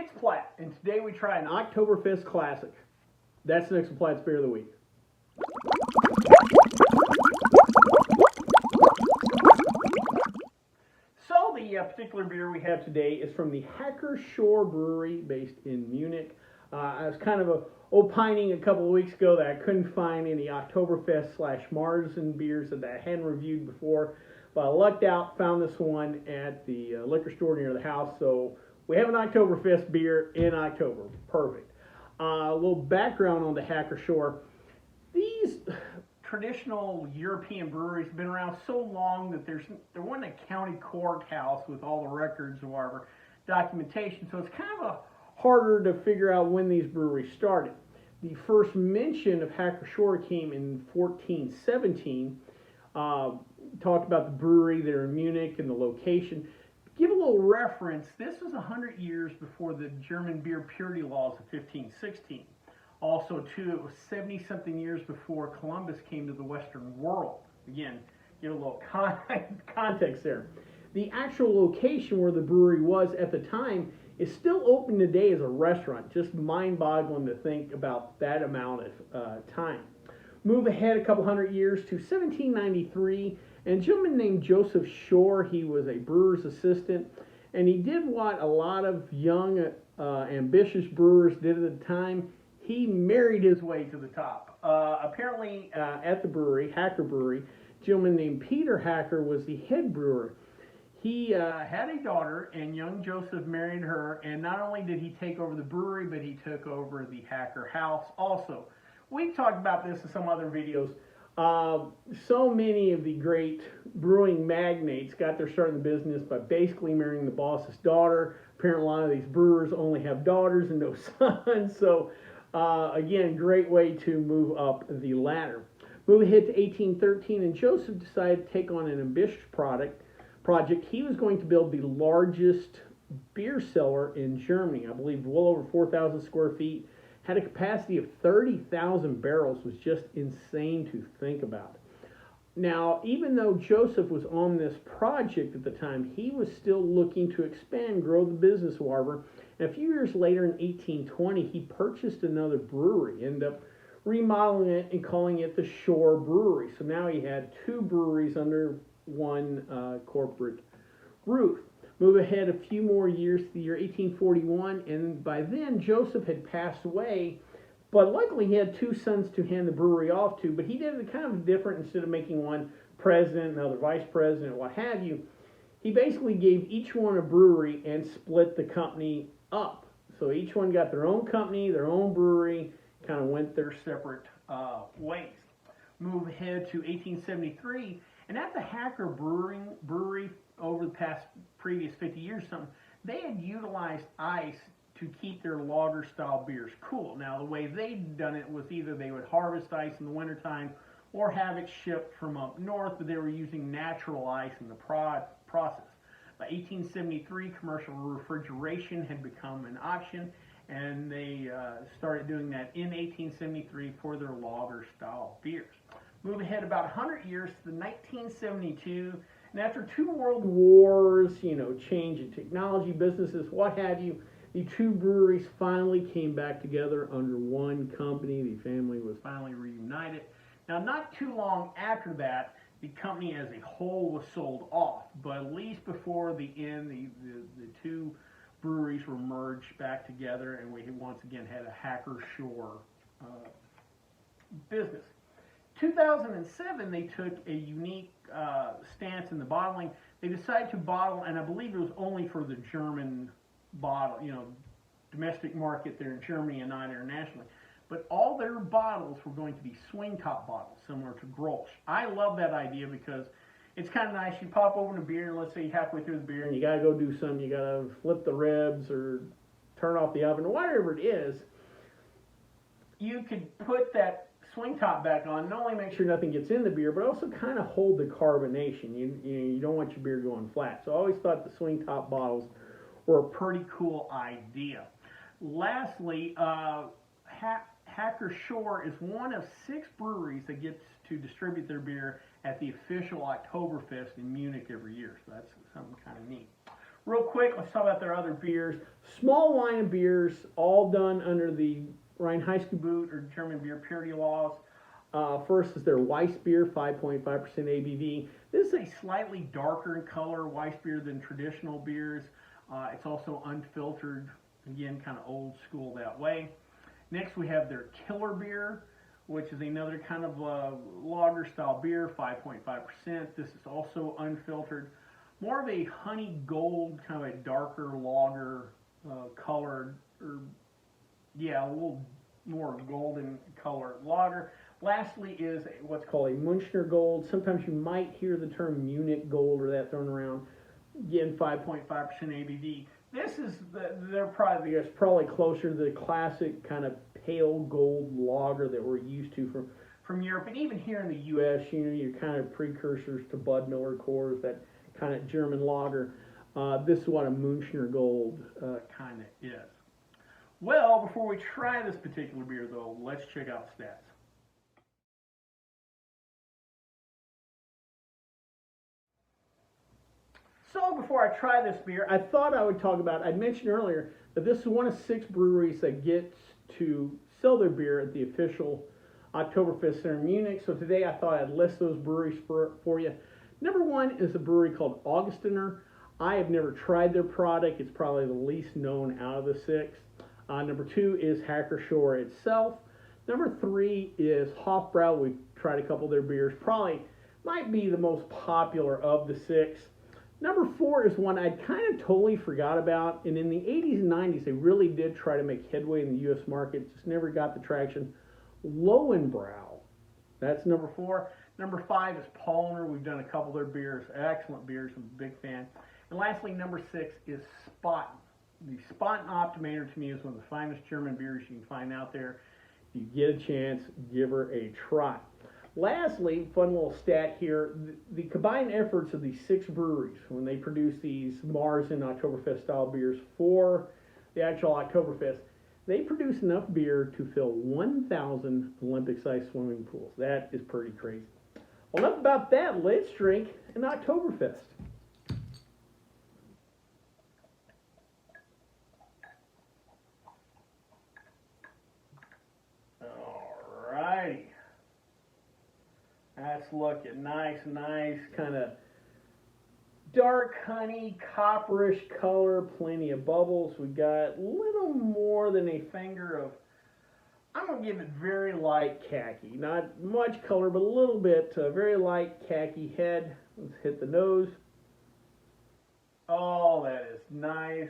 It's Platt, and today we try an Oktoberfest classic. That's next to Platt's Beer of the Week. So the particular beer we have today is from the Hacker-Pschorr Brewery based in Munich. I was kind of opining a couple of weeks ago that I couldn't find any Oktoberfest / Marzen beers that I hadn't reviewed before, but I lucked out, found this one at the liquor store near the house, so we have an Oktoberfest beer in October. Perfect. A little background on the Hacker-Pschorr. These traditional European breweries have been around so long that there wasn't a county courthouse with all the records or whatever documentation, so it's kind of harder to figure out when these breweries started. The first mention of Hacker-Pschorr came in 1417. Talked about the brewery there in Munich and the location. Give a little reference, this was 100 years before the German beer purity laws of 1516. Also, too, it was 70-something years before Columbus came to the Western world. Again, give a little context there. The actual location where the brewery was at the time is still open today as a restaurant. Just mind-boggling to think about that amount of time. Move ahead a couple hundred years to 1793. And a gentleman named Joseph Shore, he was a brewer's assistant, and he did what a lot of young, ambitious brewers did at the time. He married his way to the top. Apparently, at the brewery, Hacker Brewery, a gentleman named Peter Hacker was the head brewer. He had a daughter, and young Joseph married her, and not only did he take over the brewery, but he took over the Hacker house also. We've talked about this in some other videos. So many of the great brewing magnates got their start in the business by basically marrying the boss's daughter. Apparently a lot of these brewers only have daughters and no sons, so again, great way to move up the ladder. Move ahead to 1813, and Joseph decided to take on an ambitious project. He was going to build the largest beer cellar in Germany, I believe well over 4,000 square feet. Had a capacity of 30,000 barrels, was just insane to think about. Now, even though Joseph was on this project at the time, he was still looking to expand, grow the business, however. And a few years later, in 1820, he purchased another brewery, ended up remodeling it and calling it the Pschorr Brewery. So now he had two breweries under one corporate roof. Move ahead a few more years to the year 1841, and by then Joseph had passed away, but luckily he had two sons to hand the brewery off to, but he did it kind of different. Instead of making one president, another vice president, what have you, he basically gave each one a brewery and split the company up. So each one got their own company, their own brewery, kind of went their separate ways. Move ahead to 1873, and at the Hacker Brewery over the previous 50 years or something, they had utilized ice to keep their lager style beers cool. Now the way they'd done it was either they would harvest ice in the wintertime or have it shipped from up north, but they were using natural ice in the process. By 1873, commercial refrigeration had become an option, and they started doing that in 1873 for their lager style beers. Move ahead about 100 years to the 1972, and after two world wars, change in technology, businesses, what have you, the two breweries finally came back together under one company. The family was finally reunited. Now, not too long after that, the company as a whole was sold off, but at least before the end, the two breweries were merged back together, and we once again had a Hacker-Pschorr business. 2007, they took a unique stance in the bottling. They decided to bottle, and I believe it was only for the German domestic market there in Germany and not internationally. But all their bottles were going to be swing top bottles, similar to Grolsch. I love that idea because it's kind of nice. You pop open a beer, and let's say halfway through the beer, and you got to go do something. You got to flip the ribs or turn off the oven, whatever it is. You could put that swing top back on, not only make sure nothing gets in the beer, but also kind of hold the carbonation. You don't want your beer going flat. So I always thought the swing top bottles were a pretty cool idea. Lastly, Hacker-Pschorr is one of 6 breweries that gets to distribute their beer at the official Oktoberfest in Munich every year. So that's something kind of neat. Real quick, let's talk about their other beers. Small line of beers, all done under the Reinheitsgebot or German beer purity laws. First is their Weiss beer, 5.5% ABV. This is a slightly darker in color Weiss beer than traditional beers. It's also unfiltered, again, kind of old school that way. Next, we have their Killer beer, which is another kind of lager style beer, 5.5%. This is also unfiltered. More of a honey gold, kind of a darker lager colored, or yeah, a little more golden colored lager. Lastly is what's called a Münchner Gold. Sometimes you might hear the term Munich Gold or that thrown around. Again, 5.5% ABV. This is they're probably closer to the classic kind of pale gold lager that we're used to from Europe, and even here in the U.S. You know, your kind of precursors to Bud Miller Coors, that kind of German lager. This is what a Münchner Gold kind of is. Well, before we try this particular beer, though, let's check out stats. So before I try this beer, I thought I would talk about, I'd mentioned earlier that this is one of 6 breweries that gets to sell their beer at the official Oktoberfest Center in Munich. So today I thought I'd list those breweries for you. Number 1 is a brewery called Augustiner. I have never tried their product. It's probably the least known out of the 6. Number 2 is Hacker-Pschorr itself. Number 3 is Hofbrau. We've tried a couple of their beers. Probably might be the most popular of the 6. Number 4 is one I'd kind of totally forgot about, and in the 80s and 90s they really did try to make headway in the U.S. market, just never got the traction. Lowenbrau, that's number 4. Number 5 is Paulaner. We've done a couple of their beers, excellent beers, I'm a big fan. And lastly, number 6 is Spaten. The Spaten Optimator to me is one of the finest German beers you can find out there. If you get a chance, give her a try. Lastly, fun little stat here, the combined efforts of these 6 breweries, when they produce these Marzen Oktoberfest style beers for the actual Oktoberfest, they produce enough beer to fill 1,000 Olympic-sized swimming pools. That is pretty crazy. Well, enough about that. Let's drink an Oktoberfest. Alrighty. That's looking nice, kind of dark honey, copperish color, plenty of bubbles. We got a little more than a finger of, I'm going to give it very light khaki. Not much color, but a little bit, very light khaki head. Let's hit the nose. Oh, that is nice.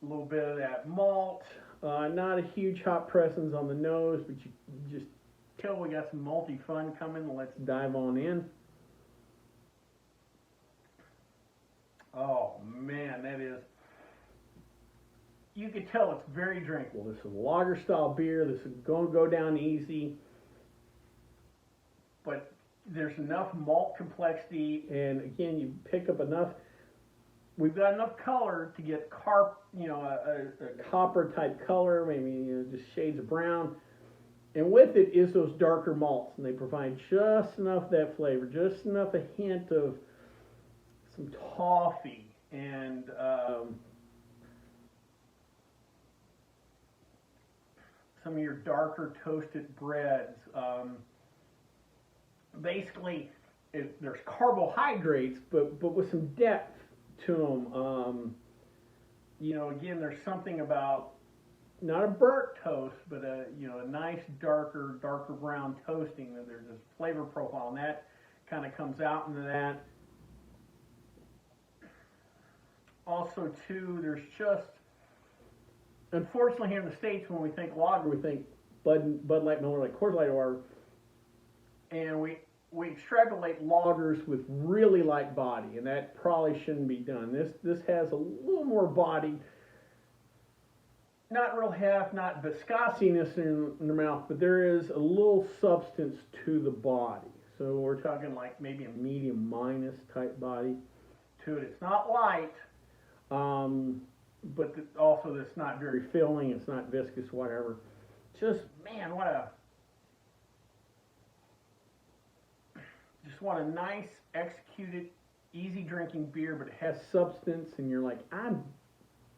A little bit of that malt. Not a huge hop presence on the nose, but you just tell we got some malty fun coming. Let's dive on in. Oh man, that is, you can tell it's very drinkable. This is a lager style beer. This is going to go down easy, but there's enough malt complexity, and again, you pick up enough. We've got enough color to get a copper type color, maybe just shades of brown. And with it is those darker malts, and they provide just enough of that flavor, just enough a hint of some toffee and some of your darker toasted breads. Basically, there's carbohydrates, but with some depth to them. Again, there's something about, not a burnt toast, but a nice darker brown toasting. That there's this flavor profile, and that kind of comes out into that. Also, too, there's just, unfortunately, here in the States, when we think lager, we think Bud Light, Miller Lite, Coors Light, or, and we extrapolate lagers with really light body, and that probably shouldn't be done. This has a little more body. Not real heft, not viscosiness in the mouth, but there is a little substance to the body. So we're talking like maybe a medium minus type body to it. It's not light, but also it's not very filling. It's not viscous, whatever. Just, man, what a nice executed easy drinking beer, but it has substance, and you're like, I'm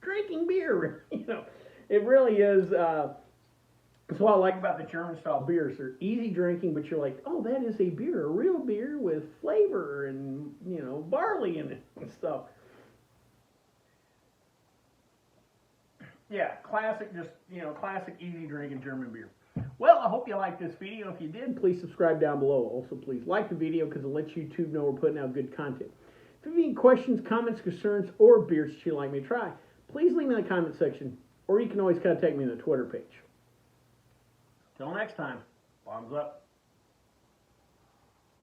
drinking beer. You know, it really is. That's what I like about the German style beers. They're easy drinking, but you're like, oh, that is a beer, a real beer with flavor and, you know, barley in it and stuff. Yeah, classic, just, you know, classic easy drinking German beer. Well, I hope you liked this video. If you did, please subscribe down below. Also, please like the video because it lets YouTube know we're putting out good content. If you have any questions, comments, concerns, or beers that you'd like me to try, please leave me in the comment section, or you can always contact me on the Twitter page. Till next time, bombs up.